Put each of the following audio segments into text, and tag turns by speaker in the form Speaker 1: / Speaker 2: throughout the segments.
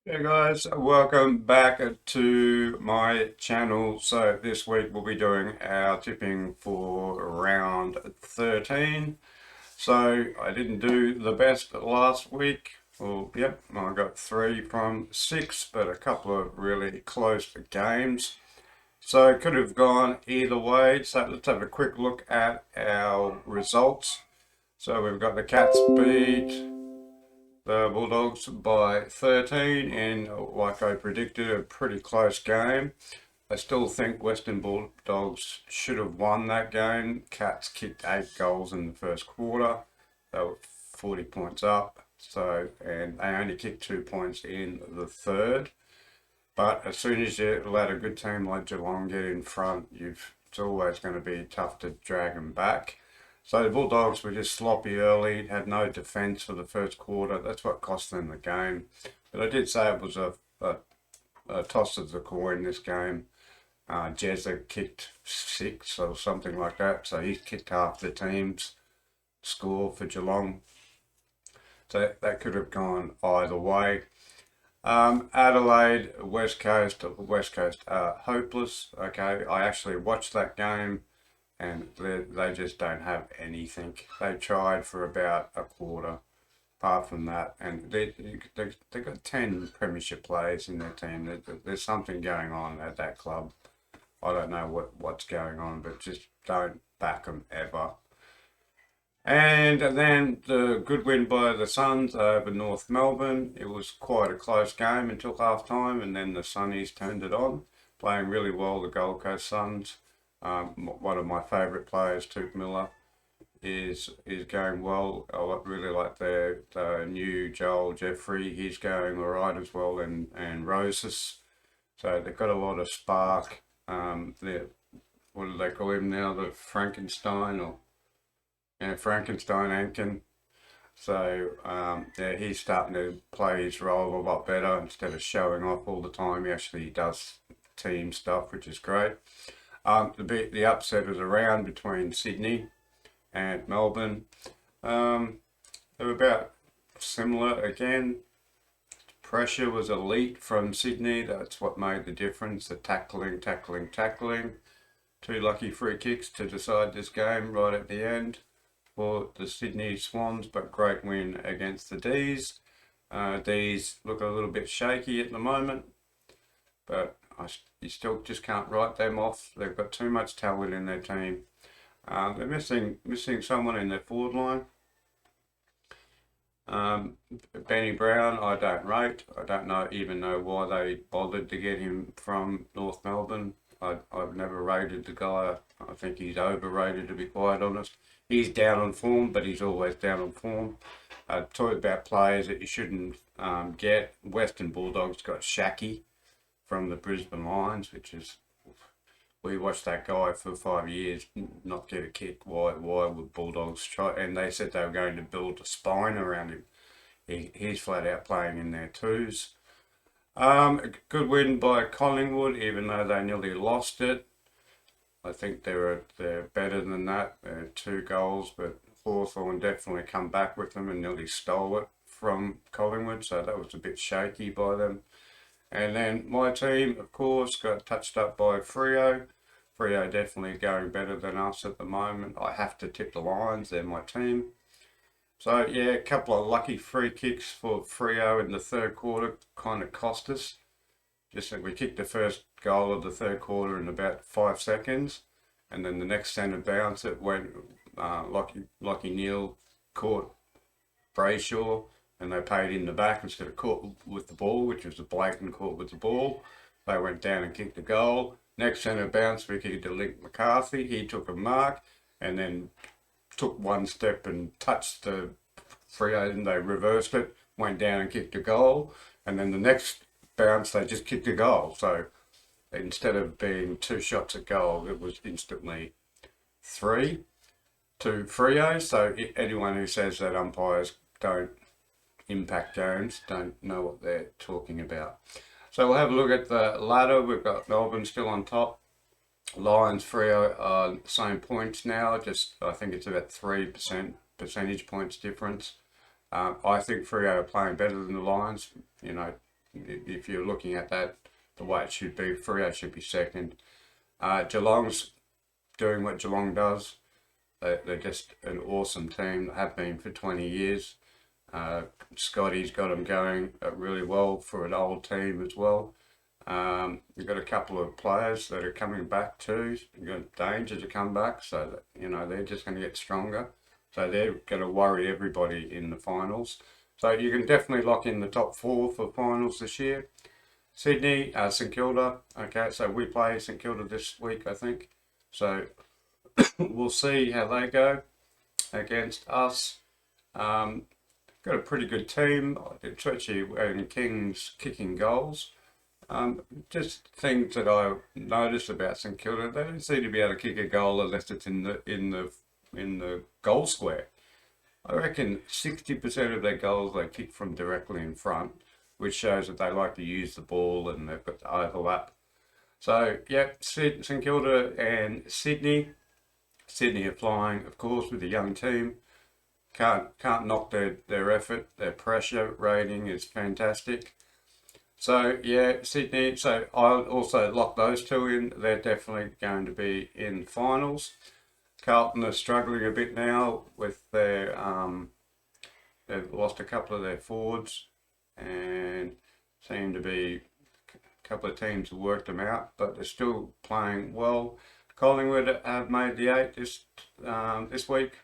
Speaker 1: Hey guys, welcome back to my channel. So this week we'll be doing our tipping for round 13. So I didn't do the best last week. Well, yep, I got 3 from 6, but a couple of really close games. So it could have gone either way. So let's have a quick look at our results. So we've got the Cats beat the Bulldogs by 13 in, like I predicted, a pretty close game. I still think Western Bulldogs should have won that game. Cats kicked 8 goals in the first quarter. They were 40 points up. So, and they only kicked 2 points in the third. But as soon as you let a good team like Geelong get in front, it's always going to be tough to drag them back. So the Bulldogs were just sloppy early, had no defence for the first quarter. That's what cost them the game. But I did say it was a toss of the coin this game. Jezza kicked 6 or something like that, so he kicked half the team's score for Geelong. So that could have gone either way. Adelaide, West Coast, hopeless. Okay, I actually watched that game and they just don't have anything. They tried for about a quarter, apart from that, and they got 10 premiership players in their team. There's something going on at that club. I don't know what's going on, but just don't back them ever. And then the good win by the Suns over North Melbourne. It was quite a close game until half time, and then the Sunnies turned it on, playing really well, the Gold Coast Suns. One of my favourite players, Tuke Miller, is going well. Really like the new Joel Jeffrey. He's going all right as well, and Roses. So they've got a lot of spark. What do they call him now? The Frankenstein or Frankenstein Ankin. So yeah, he's starting to play his role a lot better instead of showing off all the time. He actually does team stuff, which is great. The upset was around between Sydney and Melbourne. They were about similar again. Pressure was elite from Sydney. That's what made the difference. The tackling, tackling, tackling. 2 lucky free kicks to decide this game right at the end for the Sydney Swans, but great win against the D's. D's look a little bit shaky at the moment, but you still just can't write them off. They've got too much talent in their team. They're missing someone in their forward line. Benny Brown, I don't rate. I don't even know why they bothered to get him from North Melbourne. I've never rated the guy. I think he's overrated, to be quite honest. He's down on form, but he's always down on form. Talk about players that you shouldn't get. Western Bulldogs got Shaki from the Brisbane Lions, which is, we watched that guy for 5 years not get a kick. Why would Bulldogs try? And they said they were going to build a spine around him. He's flat out playing in their twos. A good win by Collingwood, even though they nearly lost it. I think they're better than that. 2 goals, but Hawthorn definitely come back with them and nearly stole it from Collingwood, so that was a bit shaky by them. And then my team, of course, got touched up by Freo. Freo definitely going better than us at the moment. I have to tip the Lions, they're my team. So yeah, a couple of lucky free kicks for Freo in the third quarter kind of cost us. Just that we kicked the first goal of the third quarter in about 5 seconds, and then the next centre bounce it went. Lockie Neal caught Brayshaw, and they paid in the back instead of caught with the ball, which was a blatant caught with the ball. They went down and kicked the goal. Next centre bounce, we kicked to Link McCarthy. He took a mark, and then took one step and touched the Freo, and they reversed it, went down and kicked a goal, and then the next bounce they just kicked a goal. So instead of being 2 shots at goal, it was instantly 3 to Freo. So anyone who says that umpires don't impact games don't know what they're talking about. So we'll have a look at the ladder. We've got Melbourne still on top. Lions, Freo are same points now. Just I think it's about 3% percentage points difference. I think Freo are playing better than the Lions. You know, if you're looking at that the way it should be. Freo should be second. Geelong's doing what Geelong does. They're just an awesome team, have been for 20 years. Scotty's got them going really well for an old team as well. You've got a couple of players that are coming back too. You've got Danger to come back, so that, they're just going to get stronger. So they're going to worry everybody in the finals. So you can definitely lock in the top 4 for finals this year. Sydney, St Kilda. Okay, so we play St Kilda this week, I think. So we'll see how they go against us. Got a pretty good team. Churchy and King's kicking goals. Just things that I noticed about St Kilda, they don't seem to be able to kick a goal unless it's in the goal square. I reckon 60% of their goals they kick from directly in front, which shows that they like to use the ball and they've got the overlap. So yeah, St Kilda and Sydney. Sydney are flying, of course, with a young team. Can't knock their effort. Their pressure rating is fantastic. So yeah, Sydney. So I'll also lock those two in. They're definitely going to be in finals. Carlton are struggling a bit now with their they've lost a couple of their forwards and seem to be a couple of teams have worked them out, but they're still playing well. Collingwood have made the 8 this week,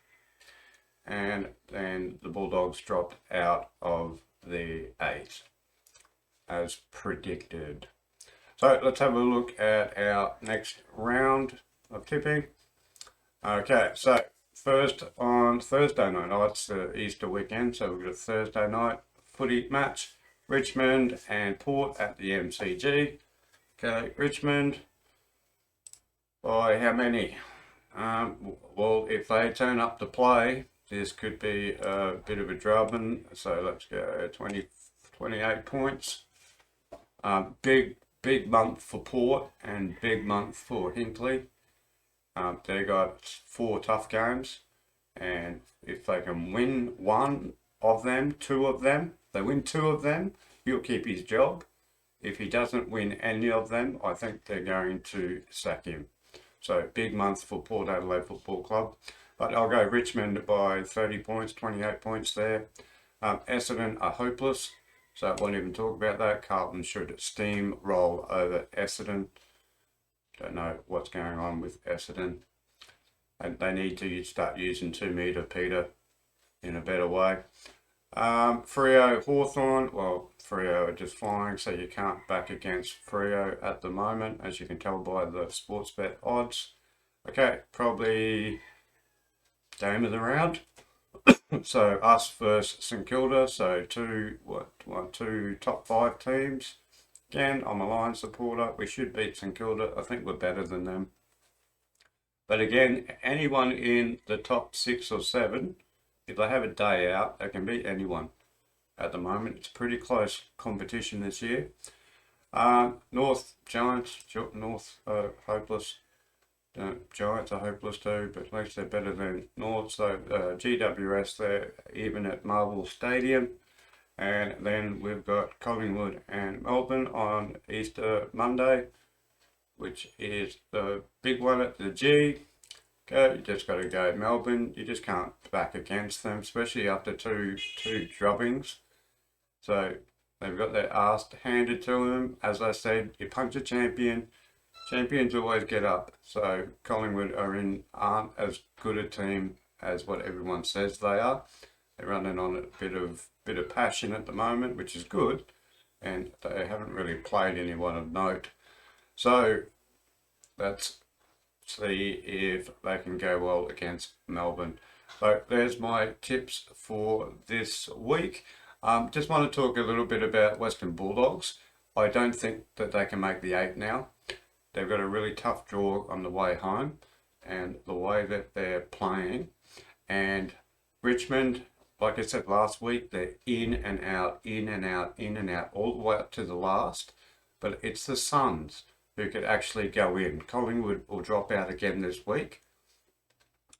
Speaker 1: and then the Bulldogs dropped out of the 8 as predicted. So let's have a look at our next round of tipping. Okay, so first on Thursday night, it's the Easter weekend, so we've got a Thursday night footy match. Richmond and Port at the MCG. Okay, Richmond by how many? Well, if they turn up to play, this could be a bit of a drubbing. So let's go 28 points. Big month for Port and big month for Hinkley. They got 4 tough games, and if they can win 1 of them, 2 of them, they win 2 of them, he'll keep his job. If he doesn't win any of them, I think they're going to sack him. So big month for Port Adelaide Football Club. But I'll go Richmond by 30 points, 28 points there. Essendon are hopeless, so I won't even talk about that. Carlton should steamroll over Essendon. Don't know what's going on with Essendon. And they need to start using 2 metre Peter in a better way. Freo Hawthorn, well, Freo are just flying, so you can't back against Freo at the moment, as you can tell by the Sportsbet odds. Okay, probably game of the round. So us versus St Kilda, so two top 5 teams. Again, I'm a Lions supporter. We should beat St Kilda. I think we're better than them. But again, anyone in the top 6 or 7, if they have a day out, they can beat anyone. At the moment, it's pretty close competition this year. North Giants, North hopeless. Giants are hopeless too, but at least they're better than North. So GWS, they're even at Marvel Stadium. And then we've got Collingwood and Melbourne on Easter Monday, which is the big one at the G. You just got to go Melbourne. You just can't back against them, especially after two drubbings. So they've got their arse handed to them. As I said, you punch a champion. Champions always get up. So Collingwood aren't as good a team as what everyone says they are. They're running on a bit of passion at the moment, which is good, and they haven't really played anyone of note. So let's see if they can go well against Melbourne. So there's my tips for this week. Just want to talk a little bit about Western Bulldogs. I don't think that they can make the 8 now. They've got a really tough draw on the way home, and the way that they're playing. And Richmond, like I said last week, they're in and out, in and out, in and out, all the way up to the last. But it's the Suns who could actually go in. Collingwood will drop out again this week.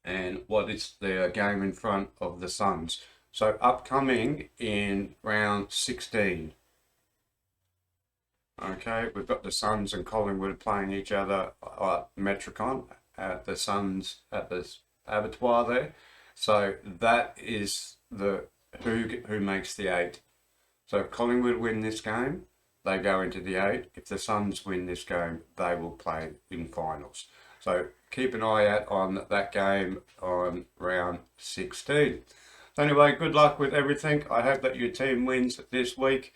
Speaker 1: And what is their game in front of the Suns? So upcoming in round 16, Okay, we've got the Suns and Collingwood playing each other at Metricon at the Suns at the abattoir there. So that is the who makes the 8. So if Collingwood win this game, they go into the 8. If the Suns win this game, they will play in finals. So keep an eye out on that game on round 16. Anyway, good luck with everything. I hope that your team wins this week.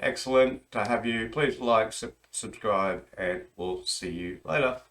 Speaker 1: Excellent to have you. Please like, subscribe, and we'll see you later.